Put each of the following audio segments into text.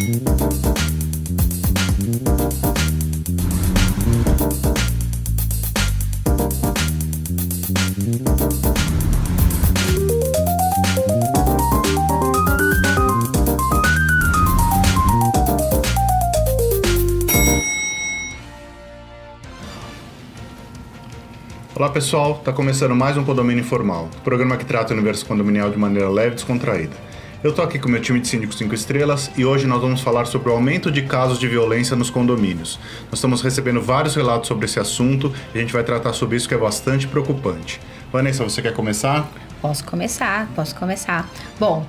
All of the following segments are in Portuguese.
Olá pessoal, está começando mais um Condomínio Informal, programa que trata o universo condominial de maneira leve e descontraída. Eu estou aqui com o meu time de síndicos 5 estrelas e hoje nós vamos falar sobre o aumento de casos de violência nos condomínios. Nós estamos recebendo vários relatos sobre esse assunto e a gente vai tratar sobre isso que é bastante preocupante. Vanessa, você quer começar? Posso começar. Bom,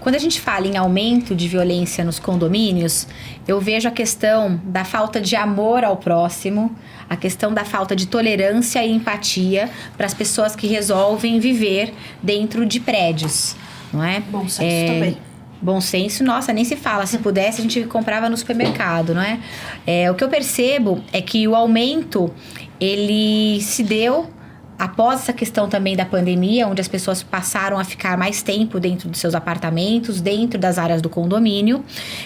quando a gente fala em aumento de violência nos condomínios, eu vejo a questão da falta de amor ao próximo, a questão da falta de tolerância e empatia para as pessoas que resolvem viver dentro de prédios, não é? Bom senso também. Bom senso, nossa, nem se fala. Se pudesse, a gente comprava no supermercado, não é? O que eu percebo é que o aumento, ele se deu após essa questão também da pandemia, onde as pessoas passaram a ficar mais tempo dentro dos seus apartamentos, dentro das áreas do condomínio,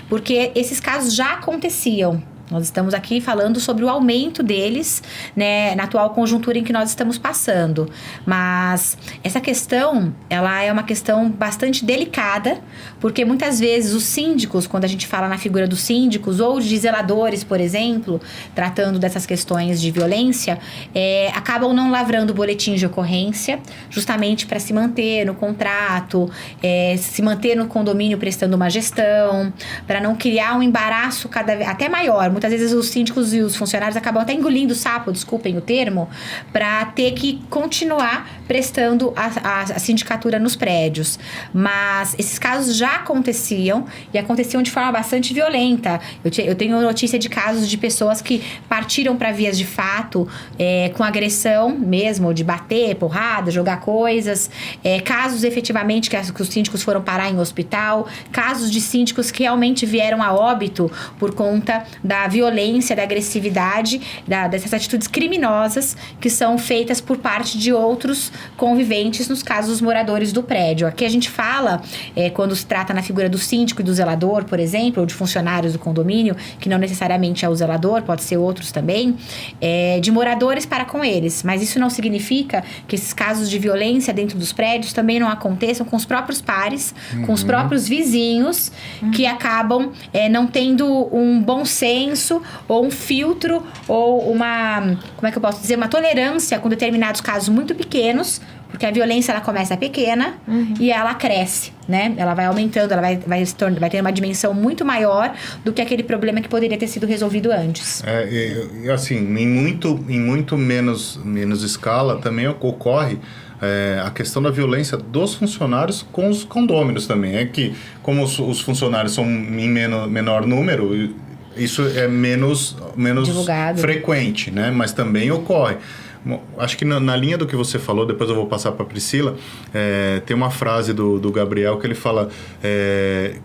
porque esses casos já aconteciam. Nós estamos aqui falando sobre o aumento deles, né, na atual conjuntura em que nós estamos passando. Mas essa questão, ela é uma questão bastante delicada, porque muitas vezes os síndicos, quando a gente fala na figura dos síndicos ou de zeladores, por exemplo, tratando dessas questões de violência, acabam não lavrando boletins de ocorrência, justamente para se manter no contrato, se manter no condomínio prestando uma gestão, para não criar um embaraço até maior. Muitas vezes os síndicos e os funcionários acabam até engolindo o sapo, desculpem o termo, para ter que continuar prestando a sindicatura nos prédios. Mas esses casos já aconteciam e aconteciam de forma bastante violenta. Eu tenho notícia de casos de pessoas que partiram para vias de fato com agressão mesmo, de bater, porrada, jogar coisas. Casos efetivamente que os síndicos foram parar em hospital. Casos de síndicos que realmente vieram a óbito por conta da violência, da agressividade, dessas atitudes criminosas que são feitas por parte de outros conviventes, nos casos dos moradores do prédio. Aqui a gente fala, quando se trata na figura do síndico e do zelador, por exemplo, ou de funcionários do condomínio, que não necessariamente é o zelador, pode ser outros também, de moradores para com eles. Mas isso não significa que esses casos de violência dentro dos prédios também não aconteçam com os próprios pares, com os próprios vizinhos, que acabam não tendo um bom senso ou um filtro ou uma, como é que eu posso dizer, uma tolerância com determinados casos muito pequenos, porque a violência ela começa pequena e ela cresce, né? Ela vai aumentando, ela vai ter uma dimensão muito maior do que aquele problema que poderia ter sido resolvido antes. Assim, em muito menos escala também ocorre a questão da violência dos funcionários com os condôminos também. É que, como os funcionários são em menor número, isso é menos frequente, né? Mas também ocorre. Acho que na linha do que você falou, depois eu vou passar para a Priscila, tem uma frase do Gabriel que ele fala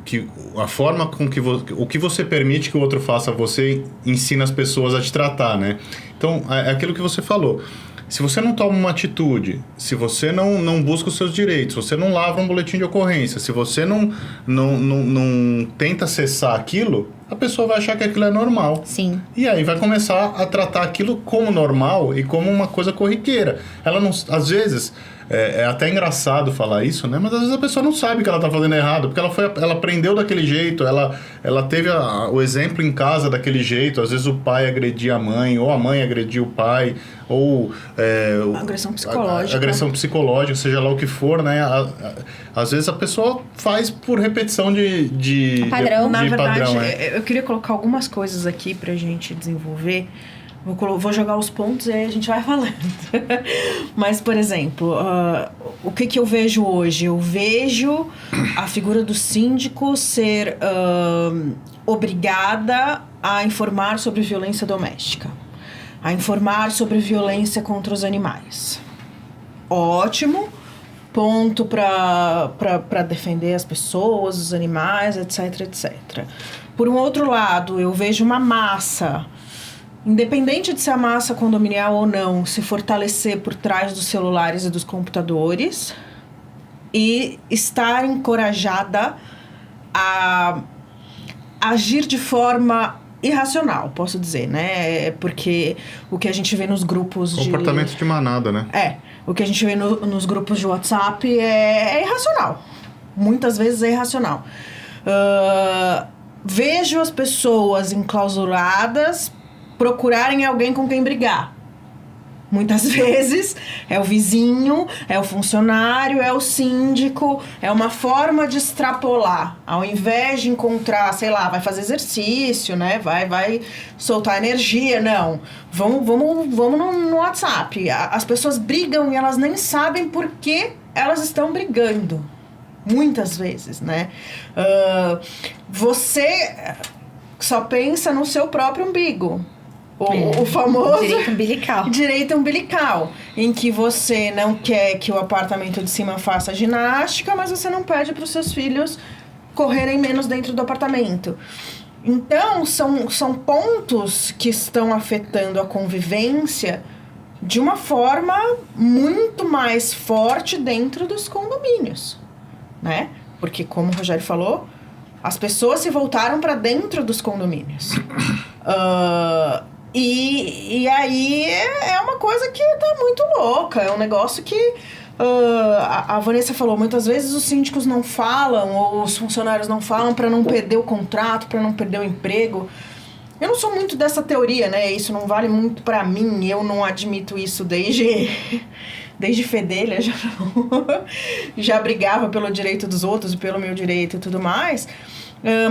que a forma com que o que você permite que o outro faça a você ensina as pessoas a te tratar, né? Então, é aquilo que você falou. Se você não toma uma atitude, se você não busca os seus direitos, se você não lavra um boletim de ocorrência, se você não tenta acessar aquilo, a pessoa vai achar que aquilo é normal. Sim. E aí vai começar a tratar aquilo como normal e como uma coisa corriqueira. Ela não, às vezes, é até engraçado falar isso, né? Mas às vezes a pessoa não sabe que ela está fazendo errado, porque ela aprendeu daquele jeito, ela teve o exemplo em casa daquele jeito. Às vezes o pai agredia a mãe, ou a mãe agredia o pai, ou agressão psicológica. Agressão psicológica, seja lá o que for, né? Às vezes a pessoa faz por repetição de padrão. Na verdade, eu queria colocar algumas coisas aqui pra gente desenvolver. Vou jogar os pontos e aí a gente vai falando. Mas, por exemplo, o que eu vejo hoje? Eu vejo a figura do síndico ser obrigada a informar sobre violência doméstica, a informar sobre violência contra os animais. Ótimo, ponto para defender as pessoas, os animais, etc, etc. Por um outro lado, eu vejo uma massa, independente de ser a massa condominial ou não, se fortalecer por trás dos celulares e dos computadores e estar encorajada a agir de forma irracional, posso dizer, né? Porque o que a gente vê nos grupos Comportamento de manada, né? O que a gente vê nos grupos de WhatsApp é irracional. Muitas vezes é irracional. Vejo as pessoas enclausuradas procurarem alguém com quem brigar. Muitas vezes é o vizinho, é o funcionário, é o síndico, é uma forma de extrapolar. Ao invés de encontrar, sei lá, vai fazer exercício, né? Vai soltar energia. Não, vamos no WhatsApp. As pessoas brigam e elas nem sabem por que elas estão brigando. Muitas vezes, né? Você só pensa no seu próprio umbigo. O famoso direito umbilical, em que você não quer que o apartamento de cima faça ginástica, mas você não pede para os seus filhos correrem menos dentro do apartamento. Então, são pontos que estão afetando a convivência de uma forma muito mais forte dentro dos condomínios, né? Porque, como o Rogério falou, as pessoas se voltaram para dentro dos condomínios. E aí é uma coisa que tá muito louca. É um negócio que a Vanessa falou, muitas vezes os síndicos não falam, ou os funcionários não falam para não perder o contrato, para não perder o emprego. Eu não sou muito dessa teoria, né? Isso não vale muito para mim. Eu não admito isso desde fedelha. Já brigava pelo direito dos outros e pelo meu direito e tudo mais.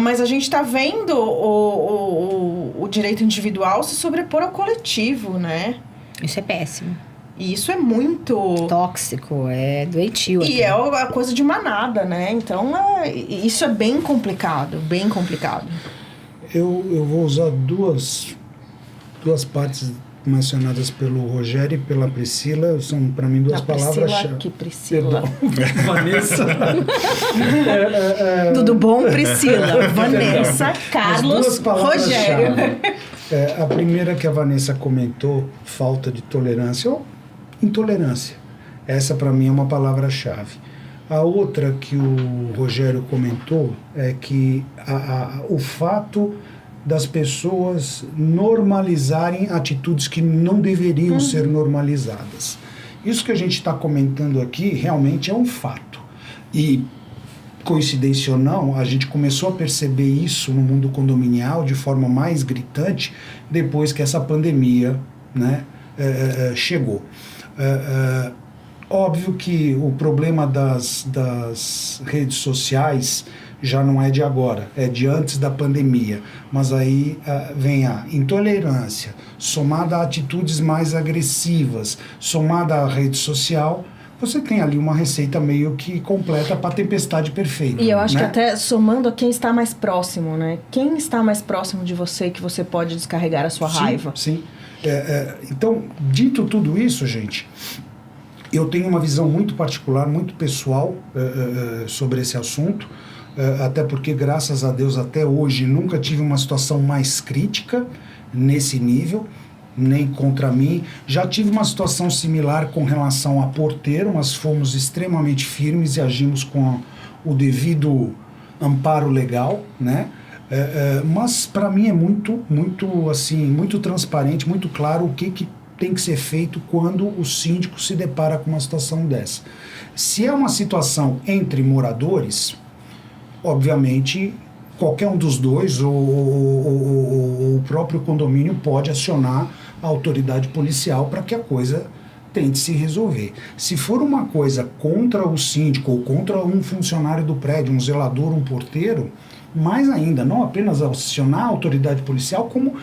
Mas a gente está vendo o direito individual se sobrepor ao coletivo, né? Isso é péssimo. E isso é muito... tóxico, é doentio. E é a coisa de manada, né? Então, isso é bem complicado, bem complicado. Eu vou usar duas partes mencionadas pelo Rogério e pela Priscila, são para mim duas palavras-chave. Que Priscila. Vanessa. Tudo bom, Priscila? Vanessa, Carlos, Rogério. A primeira que a Vanessa comentou, falta de tolerância ou intolerância. Essa para mim é uma palavra-chave. A outra que o Rogério comentou é que o fato das pessoas normalizarem atitudes que não deveriam ser normalizadas. Isso que a gente está comentando aqui realmente é um fato. E, coincidência ou não, a gente começou a perceber isso no mundo condominial de forma mais gritante depois que essa pandemia, né, chegou. Óbvio que o problema das redes sociais já não é de agora, é de antes da pandemia. Mas aí vem a intolerância, somada a atitudes mais agressivas, somada à rede social, você tem ali uma receita meio que completa para a tempestade perfeita. E eu acho, né? que até somando a quem está mais próximo, né? Quem está mais próximo de você que você pode descarregar a sua raiva. Sim. Então, dito tudo isso, gente, eu tenho uma visão muito particular, muito pessoal sobre esse assunto. Até porque, graças a Deus, até hoje, nunca tive uma situação mais crítica nesse nível, nem contra mim. Já tive uma situação similar com relação a porteiro, mas fomos extremamente firmes e agimos com o devido amparo legal, né? Mas, para mim, é muito transparente, muito claro o que tem que ser feito quando o síndico se depara com uma situação dessa. Se é uma situação entre moradores, obviamente, qualquer um dos dois, ou o próprio condomínio pode acionar a autoridade policial para que a coisa tente se resolver. Se for uma coisa contra o síndico ou contra um funcionário do prédio, um zelador, um porteiro, mais ainda, não apenas acionar a autoridade policial, como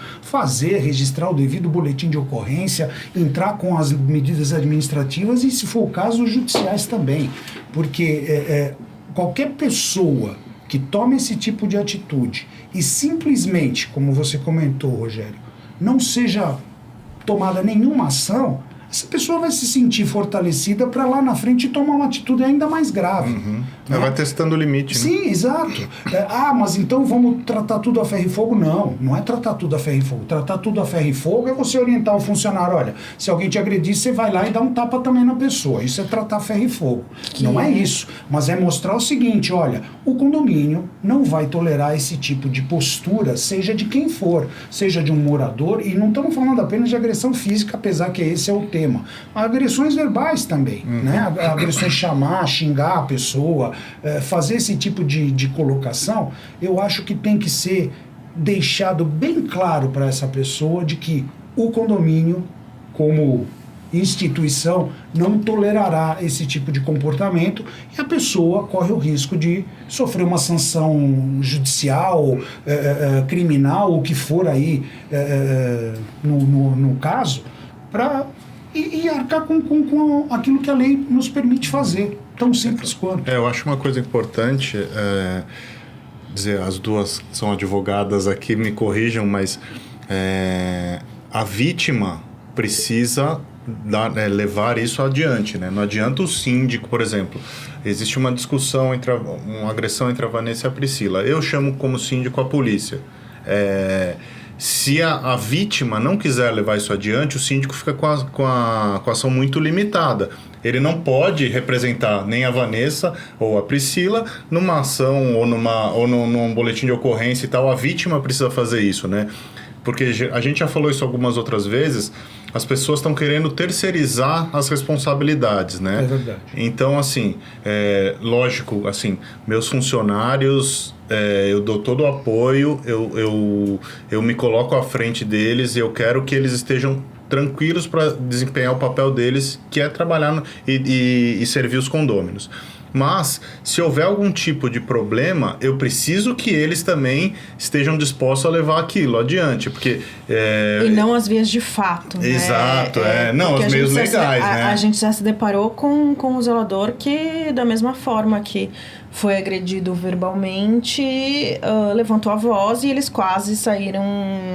registrar o devido boletim de ocorrência, entrar com as medidas administrativas e, se for o caso, os judiciais também. Porque qualquer pessoa que tome esse tipo de atitude e simplesmente, como você comentou, Rogério, não seja tomada nenhuma ação, essa pessoa vai se sentir fortalecida para lá na frente tomar uma atitude ainda mais grave. Vai testando o limite, né? Sim, exato. Mas então vamos tratar tudo a ferro e fogo? Não é tratar tudo a ferro e fogo. Tratar tudo a ferro e fogo é você orientar o funcionário, olha, se alguém te agredir, você vai lá e dá um tapa também na pessoa. Isso é tratar ferro e fogo. Não é isso. Mas é mostrar o seguinte, olha, o condomínio não vai tolerar esse tipo de postura, seja de quem for, seja de um morador, e não estamos falando apenas de agressão física, apesar que esse é o tema. Agressões verbais também, né? Agressões chamar, xingar a pessoa, fazer esse tipo de colocação, eu acho que tem que ser deixado bem claro para essa pessoa de que o condomínio, como instituição, não tolerará esse tipo de comportamento e a pessoa corre o risco de sofrer uma sanção judicial, criminal, o que for aí no caso, para e arcar com aquilo que a lei nos permite fazer. Tão simples quanto. Eu acho uma coisa importante, dizer, as duas são advogadas aqui, me corrijam, mas a vítima precisa levar isso adiante, né? Não adianta o síndico, por exemplo, existe uma discussão, uma agressão entre a Vanessa e a Priscila. Eu chamo como síndico a polícia. Se a vítima não quiser levar isso adiante, o síndico fica com a ação muito limitada. Ele não pode representar nem a Vanessa ou a Priscila numa ação ou num boletim de ocorrência e tal. A vítima precisa fazer isso, né? Porque a gente já falou isso algumas outras vezes, as pessoas estão querendo terceirizar as responsabilidades, né? É verdade. Então, assim, lógico, assim, meus funcionários, eu dou todo o apoio, eu me coloco à frente deles e eu quero que eles estejam tranquilos para desempenhar o papel deles, que é trabalhar e servir os condôminos. Mas, se houver algum tipo de problema, eu preciso que eles também estejam dispostos a levar aquilo adiante, porque... E não as vias de fato, né? Exato, não, os meios legais, né? A gente já se deparou com o zelador que, da mesma forma que foi agredido verbalmente, levantou a voz e eles quase saíram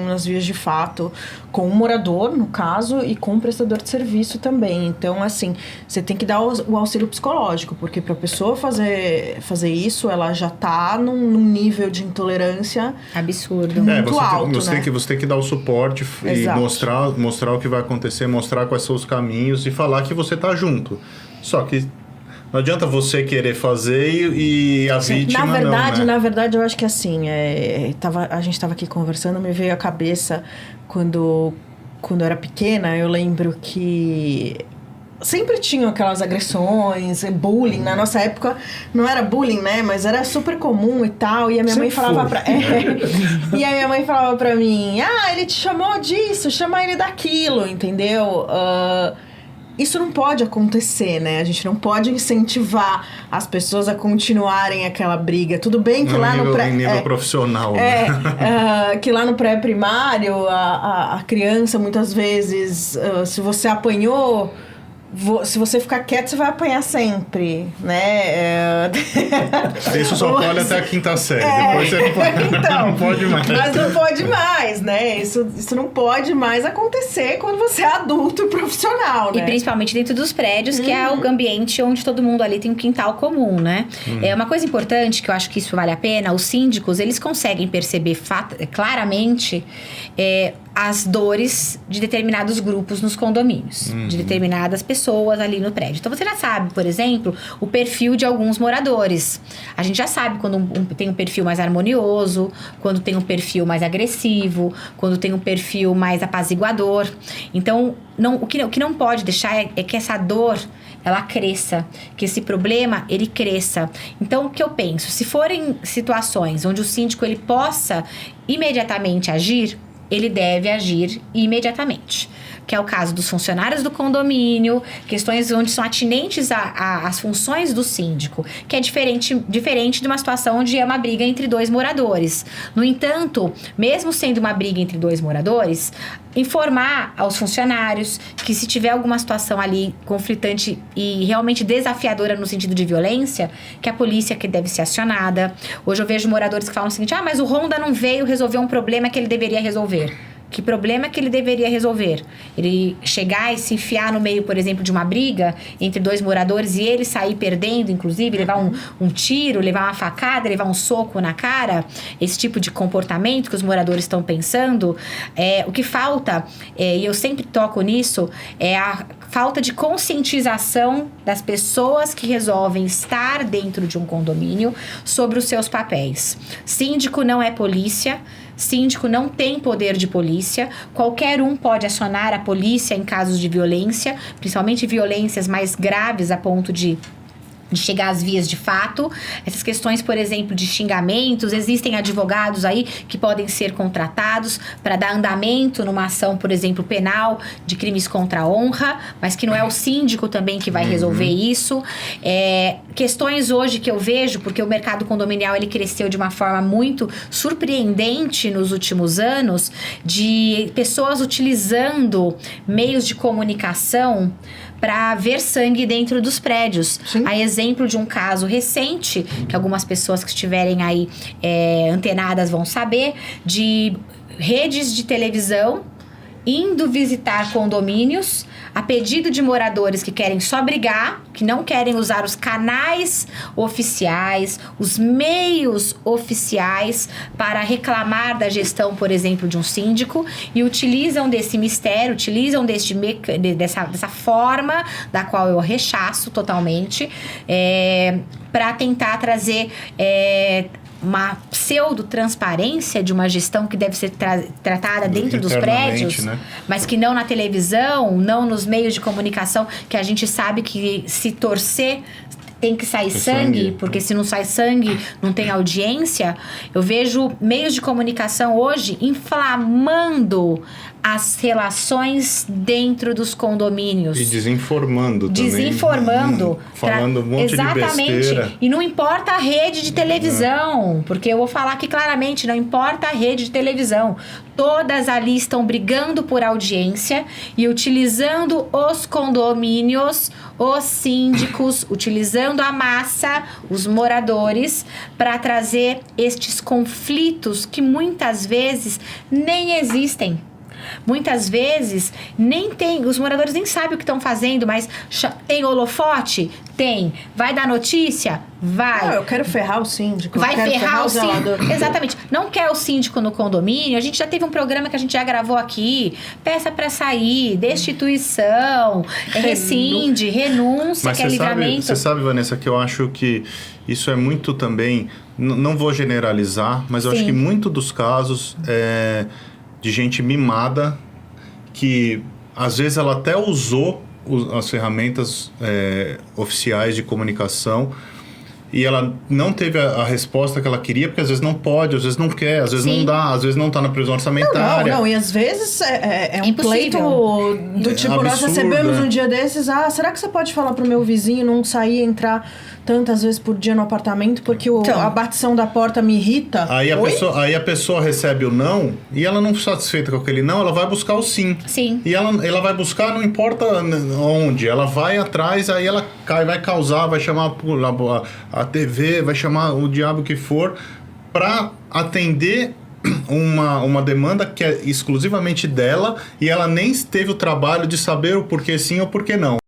nas vias de fato com o morador, no caso, e com o prestador de serviço também. Então, assim, você tem que dar o auxílio psicológico, porque para a pessoa fazer isso, ela já tá num nível de intolerância absurdo. Muito alto, você tem que dar o suporte e mostrar o que vai acontecer, mostrar quais são os caminhos e falar que você tá junto. Só que não adianta você querer fazer e a vítima não, né? Na verdade, eu acho que assim, a gente estava aqui conversando, me veio à cabeça quando eu era pequena, eu lembro que sempre tinham aquelas agressões, bullying. Na nossa época não era bullying, né? Mas era super comum e tal. E a minha mãe falava e a minha mãe falava pra mim, ele te chamou disso, chama ele daquilo, entendeu? Isso não pode acontecer, né? A gente não pode incentivar as pessoas a continuarem aquela briga. Tudo bem que não, lá no pré... Em nível profissional. Que lá no pré-primário, a criança, muitas vezes, se você apanhou... Se você ficar quieto, você vai apanhar sempre, né? Isso só pode até a quinta série. Depois você não pode, então, não pode mais. Mas não pode mais, né? Isso não pode mais acontecer quando você é adulto e profissional, né? E principalmente dentro dos prédios, que é o ambiente onde todo mundo ali tem um quintal comum, né? É uma coisa importante, que eu acho que isso vale a pena, os síndicos, eles conseguem perceber claramente as dores de determinados grupos nos condomínios, de determinadas pessoas ali no prédio. Então, você já sabe, por exemplo, o perfil de alguns moradores. A gente já sabe quando tem um perfil mais harmonioso, quando tem um perfil mais agressivo, quando tem um perfil mais apaziguador. Então, o que não pode deixar é que essa dor, ela cresça, que esse problema, ele cresça. Então, o que eu penso? Se forem situações onde o síndico, ele possa imediatamente agir, ele deve agir imediatamente. Que é o caso dos funcionários do condomínio, questões onde são atinentes às funções do síndico, que é diferente de uma situação onde é uma briga entre dois moradores. No entanto, mesmo sendo uma briga entre dois moradores, informar aos funcionários que se tiver alguma situação ali conflitante e realmente desafiadora no sentido de violência, que a polícia que deve ser acionada. Hoje eu vejo moradores que falam o seguinte, mas o Ronda não veio resolver um problema que ele deveria resolver. Que problema que ele deveria resolver? Ele chegar e se enfiar no meio, por exemplo, de uma briga entre dois moradores e ele sair perdendo, inclusive, levar um tiro, levar uma facada, levar um soco na cara? Esse tipo de comportamento que os moradores estão pensando. O que falta, e eu sempre toco nisso, é a falta de conscientização das pessoas que resolvem estar dentro de um condomínio sobre os seus papéis. Síndico não é polícia, síndico não tem poder de polícia, qualquer um pode acionar a polícia em casos de violência, principalmente violências mais graves a ponto de chegar às vias de fato. Essas questões, por exemplo, de xingamentos, existem advogados aí que podem ser contratados para dar andamento numa ação, por exemplo, penal de crimes contra a honra, mas que não é o síndico também que vai resolver isso. Questões hoje que eu vejo, porque o mercado condominial ele cresceu de uma forma muito surpreendente nos últimos anos, de pessoas utilizando meios de comunicação para ver sangue dentro dos prédios. Sim. A exemplo de um caso recente, que algumas pessoas que estiverem aí antenadas vão saber, de redes de televisão indo visitar condomínios a pedido de moradores que querem só brigar, que não querem usar os canais oficiais, os meios oficiais para reclamar da gestão, por exemplo, de um síndico, e utilizam desse mistério, utilizam dessa forma, da qual eu rechaço totalmente, para tentar trazer uma pseudo-transparência de uma gestão que deve ser tratada dentro dos prédios, né? Mas que não na televisão, não nos meios de comunicação, que a gente sabe que se torcer tem que sair sangue, porque se não sai sangue, não tem audiência. Eu vejo meios de comunicação hoje inflamando as relações dentro dos condomínios. E desinformando também. Desinformando. Falando um monte de besteira. E não importa a rede de televisão, porque eu vou falar aqui claramente, não importa a rede de televisão. Todas ali estão brigando por audiência e utilizando os condomínios, os síndicos, utilizando a massa, os moradores, para trazer estes conflitos que muitas vezes nem existem. Muitas vezes nem tem, os moradores nem sabem o que estão fazendo, mas tem holofote? Tem. Vai dar notícia? Vai. Não, eu quero ferrar o síndico. Vai ferrar o síndico. zelador. Exatamente. Não quer o síndico no condomínio. A gente já teve um programa que a gente já gravou aqui. Peça pra sair, destituição, rescinde, renúncia, Mas que é livramento. você sabe, Vanessa, que eu acho que isso é muito também... Não vou generalizar, mas eu acho que muito dos casos de gente mimada que às vezes ela até usou as ferramentas oficiais de comunicação e ela não teve a resposta que ela queria, porque às vezes não pode, às vezes não quer, às vezes não dá, às vezes não está na previsão orçamentária. Não, e às vezes é um pleito do tipo, absurdo, nós recebemos um dia desses, será que você pode falar pro meu vizinho não sair e entrar tantas vezes por dia no apartamento porque a batição da porta me irrita? Aí a pessoa recebe o não e ela não satisfeita com aquele não, ela vai buscar o sim. Sim. E ela vai buscar, não importa onde, ela vai atrás, aí ela vai causar, vai chamar a TV, vai chamar o diabo que for para atender uma demanda que é exclusivamente dela e ela nem teve o trabalho de saber o porquê sim ou porquê não.